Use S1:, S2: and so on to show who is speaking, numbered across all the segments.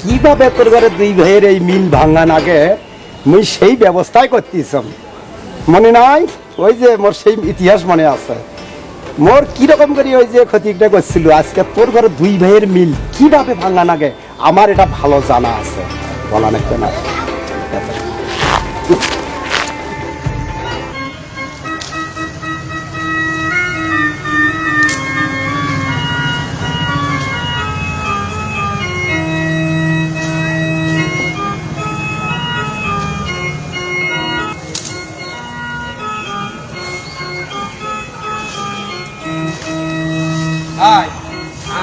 S1: কিভাবে তোর ঘরে দুই ভাইয়ের এই মিল ভাঙা নাগে মুই সেই ব্যবস্থাই করতেছিলাম। মনে নাই ওই যে মোর সেই ইতিহাস মনে আছে মোর কিরকম করে ওই যে ক্ষতিটা করছিল। আজকে তোর ঘরে দুই ভাইয়ের মিল কিভাবে ভাঙা নাগে আমার এটা ভালো জানা আছে, বলা নাকি না।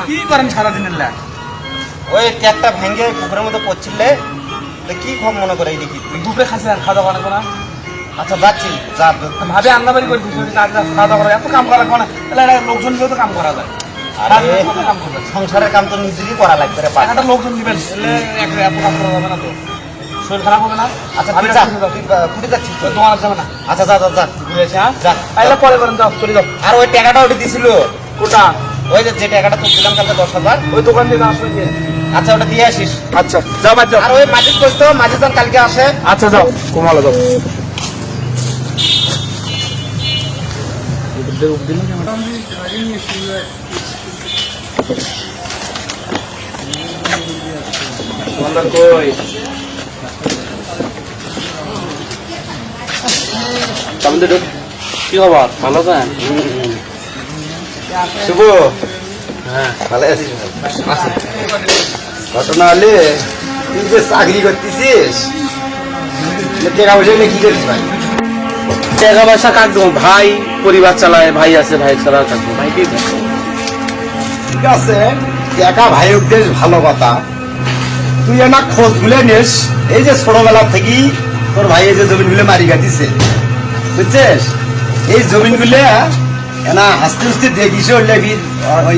S2: কি করেন সারাদিনের লাগ?
S3: ওই ট্যাপটা ভেঙে পুকুরের মধ্যে পড়ছিলে, কি ভাব মনে করে দেখি
S2: দুপুরে খাসি খাওয়া দাওয়া না?
S3: আচ্ছা যাচ্ছি, যা
S2: ভাবে রান্নাবাড়ি করে খাওয়া দাওয়া করা, এত কাম করা না, তাহলে লোকজন দিয়েও তো কাম করা যায়।
S3: সংসারের কাম তো নিজেরই করা লাগবে রে,
S2: একটা লোকজন দিবেন, এত কাম করা যাবে না তো, শরীর খারাপ হবে না।
S3: আচ্ছা তুই কুড়ি যাচ্ছিস তো?
S2: তোমার যাবে না।
S3: আচ্ছা যা যা যা
S2: ঘুরে এসে, হ্যাঁ
S3: যা,
S2: তাইলে পরে করেন, যাও চলে যাও।
S3: আর ওই টাকাটা ওটা দিছিল,
S2: কোটা
S3: ওই যে টাকাটা তো দিলাম কালকে 10,000,
S2: ওই দোকান দিয়ে আসবে দিয়ে।
S3: আচ্ছা ওটা দিয়ে আসিস।
S2: আচ্ছা যাও বাদ যাও।
S3: আর ওই মাঝে করতো, মাঝে যখন কালকে আসে।
S2: আচ্ছা যাও, কমালো যাও। কি খবর? ভালো আছেন?
S3: শুভ, হ্যাঁ ভালো আছিস? ঘটনা হলে তুই যে চাকরি করতেছিস, টাকা পয়সা নিয়ে কি করিস ভাই?
S2: টাকা পয়সা কাটবো ভাই, পরিবার চালায়, ভাই আছে, ভাই ছাড়া কাটবো ভাই। কি
S1: ঠিক আছে, টাকা ভাই বেশ ভালো কথা, তুই না খোঁজ গুলে নিস। এই যে ছোটবেলা থেকে তোর ভাই এই যে জমিনগুলো মারি গাতিছে, বুঝছিস? এই জমিনগুলো না হাসতে হাসতে দেখিস, ওই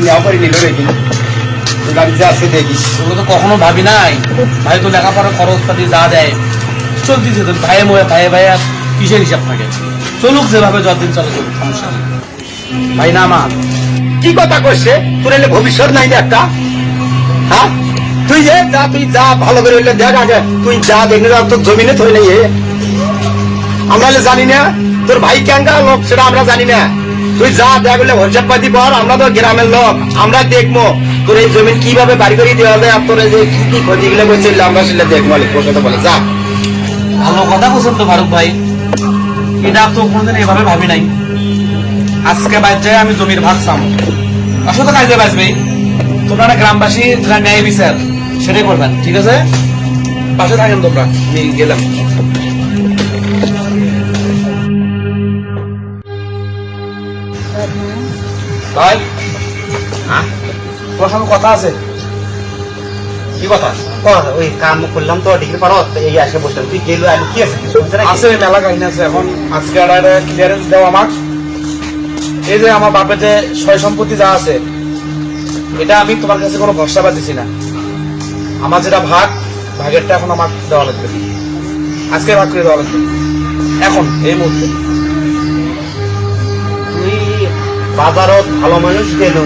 S1: নেওয়া করে নিল রেখে গাড়িতে আজকে দেখিস।
S2: ওগুলো তো কখনো ভাবি নাই, ভাই তো লেখাপড়ার খরচ পাতি যা দেয় চলতেছে, তো ভাইয়ে ময়ে ভাইয়ে ভাইয়া কিসের হিসাব থাকে, চলুক যেভাবে যতদিন চলে চলুক, সমস্যা নেই। ভাই না আমার
S1: কি কথা করছে তোর? এলে ভবিষ্যৎ নাই না একটা? হ্যাঁ তুই যে যা, তুই যা ভালো করে হইলে দেখ আগে, তুই যা দেখলে তোর জমিনে থই নাই। আমরা জানি না তোর ভাই কেঙ্গা লোক, সেটা আমরা জানি না। তুই যা দেখ বলে হিসাবপাতি কর, আমরা তো গ্রামের লোক, আমরা দেখবো তোর এই জমিন কিভাবে বাড়ি করে দেওয়া যায়, আর তোর যে কি কি ক্ষতিগুলো করছে আমরা সেটা দেখবো। বলে যা।
S2: ভালো কথা বলছেন তো ফারুক ভাই, এটা তো কোনোদিন এভাবে ভাবি নাই। আজকে বাজে আমি জমির ভাগ চাম, আসলে কাজে বাঁচবে। তোমরা গ্রামবাসী যারা ন্যায় বিচার সেটাই করবেন, ঠিক আছে? পাশে থাকেন তোমরা, আমি গেলাম। ভাই তোমার সঙ্গে কথা আছে।
S3: কি কথা? ওই কাম করলাম তো ডিগ্রি পারো, এই আসে বসলাম। তুই গেলো আমি কি আছে?
S2: আছে মেলা কাহিনী আছে। এখন আজকে একটা ক্লিয়ারেন্স দেওয়া আমার, এই যে আমার বাপের যে সয় সম্পত্তি যা আছে, এটা আমি তোমার কাছে কোনো ভরসা দিছি না। আমার যেটা ভাগ, ভাগেরটা এখন আমার দেওয়া লাগবে, আজকে ভাগ করে দেওয়া লাগবে, এখন এই মুহূর্তে।
S3: তুই বাজারত ভালো মানুষ গেল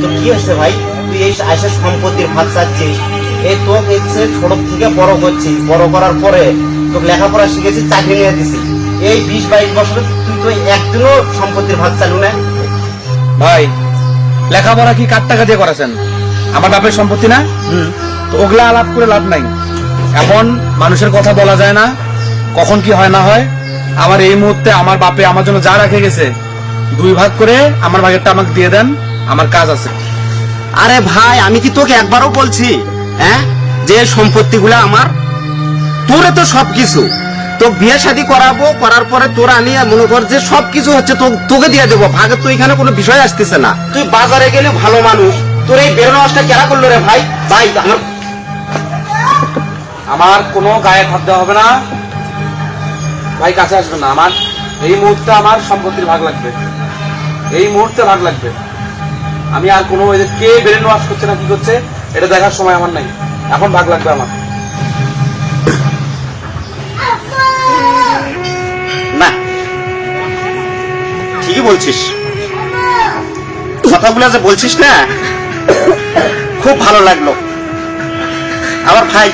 S3: তো কি হচ্ছে ভাই? তুই এই আইসা সম্পত্তির ভাগ চাচ্ছিস, এই তোকে ছোট থেকে বড় করছি, বড় করার পরে তোকে লেখাপড়া শিখেছি, চাকরি নিয়ে দিছি। এই 20-22 বছরে তুই তো একদিনও সম্পত্তির ভাগ চালু না।
S2: ভাই লেখাপড়া কি কার টাকা দিয়ে করেছেন? আমার বাপের সম্পত্তি না, তো ওগুলা আলাপ করে লাভ নাই। এখন মানুষের কথা বলা যায় না, কখন কি হয় না হয়। আমার এই মুহূর্তে আমার বাপে আমার জন্য যা রেখে গেছে, 2 ভাগ করে আমার ভাগেরটা আমাকে দিয়ে দেন, আমার কাজ আছে।
S4: আরে ভাই, আমি কি তোকে একবারও বলছি হ্যাঁ যে সম্পত্তিগুলো আমার? তোরে তো সবকিছু, তো বিয়ে শাদী করাবো, করার পরে তোরা আমি মনে কর যে সবকিছু হচ্ছে তোকে দিয়ে দেবো, ভাগের তো এখানে কোনো বিষয় আসতেছে না। তুই বাজারে গেলে ভালো মানুষ, তোর এই বেরোনো আসটা কেনা করলো রে ভাই? ভাই
S2: আমার কোনো গায়ে হাত দেওয়া হবে না ভাই, কাছে আসবে না। আমার এই মুহূর্তে আমার সম্পত্তির ভাগ লাগবে, এই মুহূর্তে ভাগ লাগবে। আমি আর কোনো কে ব্রেন ওয়াশ করছে না কি করছে এটা দেখার সময় আমার নাই, এখন ভাগ লাগবে আমার।
S4: না ঠিকই বলছিস, কথাগুলো যে বলছিস না খুব ভালো লাগলো। আমার ভাই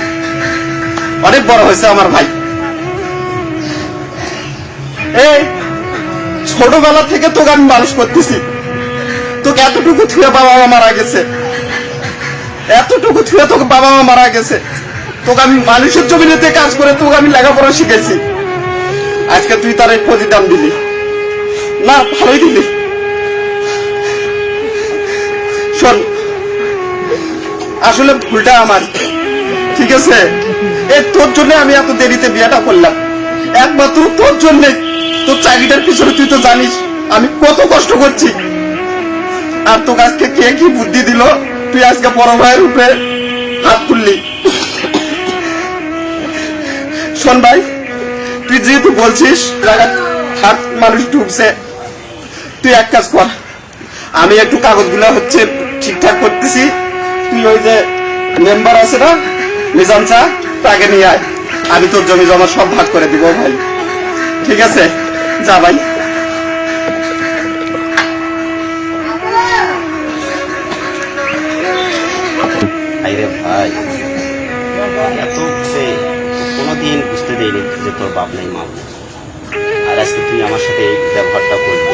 S4: অনেক বড় হয়েছে আমার ভাই। এই ছোটবেলা থেকে তোকে আমি মানুষ করতেছি, তোকে এতটুকু থুয়ে বাবা মা মারা গেছে, এতটুকু থুয়ে তোকে বাবা মা মারা গেছে, তোকে আমি মানুষের জমিনেতে কাজ করে তোকে আমি লেখাপড়া শিখেছি। আজকে তুই তার এই প্রতিদান দিলি না, ভালোই দিলি। শোন, আসলে ভুলটা আমার, ঠিক আছে? এই তোর জন্য আমি এত দেরিতে বিয়েটা করলাম, একমাত্র তোর জন্য। তোর চাকরিটার পিছনে তুই তো জানিস আমি কত কষ্ট করছি, আর তোকে আজকে কে কি বুদ্ধি দিল তুই আজকে বড় ভাইয়ের উপরে হাত তুললি। শোন ভাই, তুই যেহেতু বলছিস জায়গায় হাত মানুষ ঢুকছে, তুই এক কাজ কর, আমি একটু কাগজগুলো হচ্ছে ঠিকঠাক করতেছি, তুই ওই যে মেম্বার আছে না নিজাম চা, তাকে নিয়ে আয়, আমি তোর জমি জমা সব ভাগ করে দিব ভাই, ঠিক আছে? যা ভাই।
S3: আরে ভাই, এত সে কোনোদিন বুঝতে দেয়নি যে তোর বাপ নাই মা নেই। আর আজকে তুই আমার সাথে এই ব্যবহারটা করবি,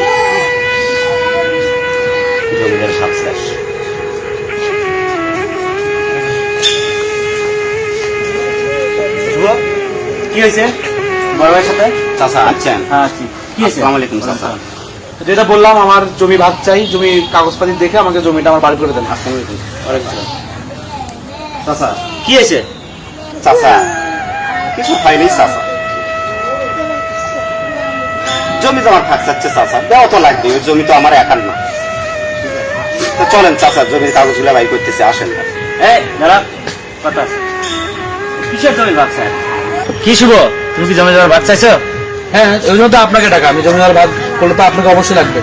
S3: জমিদার ভাবছিস।
S2: কি হয়েছে বড় ভাইয়ের সাথে?
S3: চাচা আছেন?
S2: হ্যাঁ, কি হয়েছে?
S3: আসসালামু আলাইকুম চাচা।
S2: যেটা বললাম, আমার জমি ভাগ চাই, জমি কাগজপাতি দেখে আমাকে জমিটা আমার বাড়ি করে দেন।
S3: চাচা
S2: কি হয়েছে?
S3: চাচা কিছু হয়নি চাচা, জমি জমা ভাগ চাচ্ছে চাচা, দেওয়া তো লাগবে, ওই জমি তো আমার একার না। তো চলেন চাচা, জমির কাগজগুলো বাই করতেছে, আসেন না।
S2: এই দাঁড়া, কথা আছে। কিসের জমি ভাগ চাই? কি শুভ, তুমি কি জমি জমার ভাগ চাইছো? হ্যাঁ, ওই জন্য তো আপনাকে টাকা, আমি জমি জমার ভাগ করলে তো আপনাকে অবশ্যই লাগবে,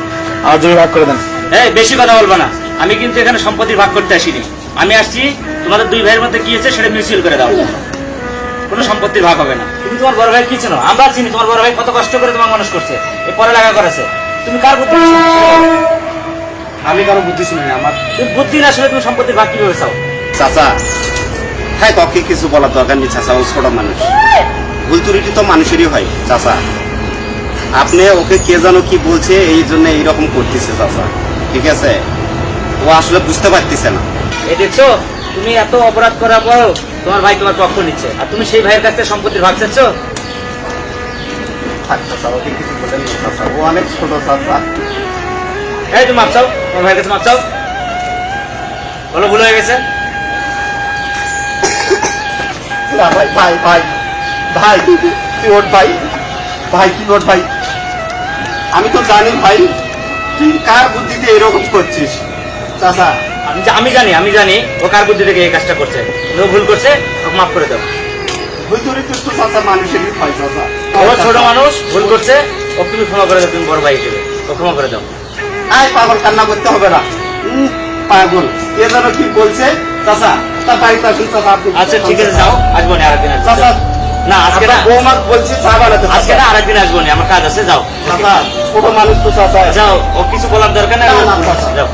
S2: আমার জমি ভাগ করে দেন।
S5: এই বেশি কথা বলবো না, আমি কিন্তু এখানে সম্পত্তি ভাগ করতে আসিনি। আমি আসছি তোমাদের দুই ভাইয়ের মধ্যে কি হয়েছে সেটা মিউচুয়াল করে দাও, কোনো সম্পত্তির ভাগ হবে না। তুমি তোমার বড় ভাই কি চেনো? আমরা চিনি তোমার বড় ভাই কত কষ্ট করে তোমার মানুষ করছে, এই পড়ালেখা করেছে। তুমি কার বুদ্ধি শুনছো?
S2: আমি কারো বুদ্ধি শুনি না, আমার
S5: তুমি বুদ্ধি না শুনে তুমি সম্পত্তির ভাগ কিভাবে চাও?
S3: চাচা হ্যাঁ, তোকে কিছু বলার দরকার নেই চাচা, ও ছোট মানুষ, ভুল ত্রুটি তো মানুষেরই হয় চাচা। আপনি ওকে কে জানো কি বলছে, এই জন্য এইরকম করতেছে চাচা, ঠিক আছে? ও আসলে বুঝতে পারতেছে না।
S5: এই দেখছো, তুমি এত অপরাধ করার পরও তোমার ভাই তোমার পক্ষ নিচ্ছে, আর তুমি সেই ভাইয়ের কাছ থেকে সম্পত্তির ভাগ চাচ্ছ?
S3: থাক চাচা, ওকে কিছু বলেন না চাচা, ও অনেক ছোট চাচা।
S5: এই তুমি মাপ চাও, তোমার ভাইয়ের কাছে মাপ চাও, বলো ভুল হয়ে গেছে।
S3: না ভাই, ভাই ভাই ভাই তুই ওঠ ভাই, ভাই তুই ওঠ ভাই। আমি তো জানি ভাই তুই কার বুদ্ধিতে এরকম করছিস চাচা।
S5: আমি জানি ও কার বুদ্ধি থেকে এই কাজটা করছে, ও ভুল করছে, ওকে মাফ করে দাও।
S3: ভুল ত্রুটি তো চাচা মানুষেরই হয় চাচা।
S5: ও ছোট মানুষ, ভুল করছে, ওকে তুমি ক্ষমা করে দাও, তুমি বড় ভাই হিসেবে ও ক্ষমা করে দাও।
S3: আয় পাগল, কান্না করতে হবে না। পাগল কে যেন কি বলছে চাচা, তার বাড়িতে আসুন চাচা।
S5: আচ্ছা ঠিক আছে, যাও, আসবো না আরেকদিন আসবো।
S3: চাচা
S5: না আজকে না,
S3: বৌমা বলছি চা বানাতে,
S5: আজকে না আরেকদিন আসবো না, আমার কাজ আছে, যাও।
S3: চাচা ছোট মানুষ তো চাচা।
S5: যাও, ও কিছু বলার দরকার নেই,
S3: না, না, চাচা।
S5: যাও।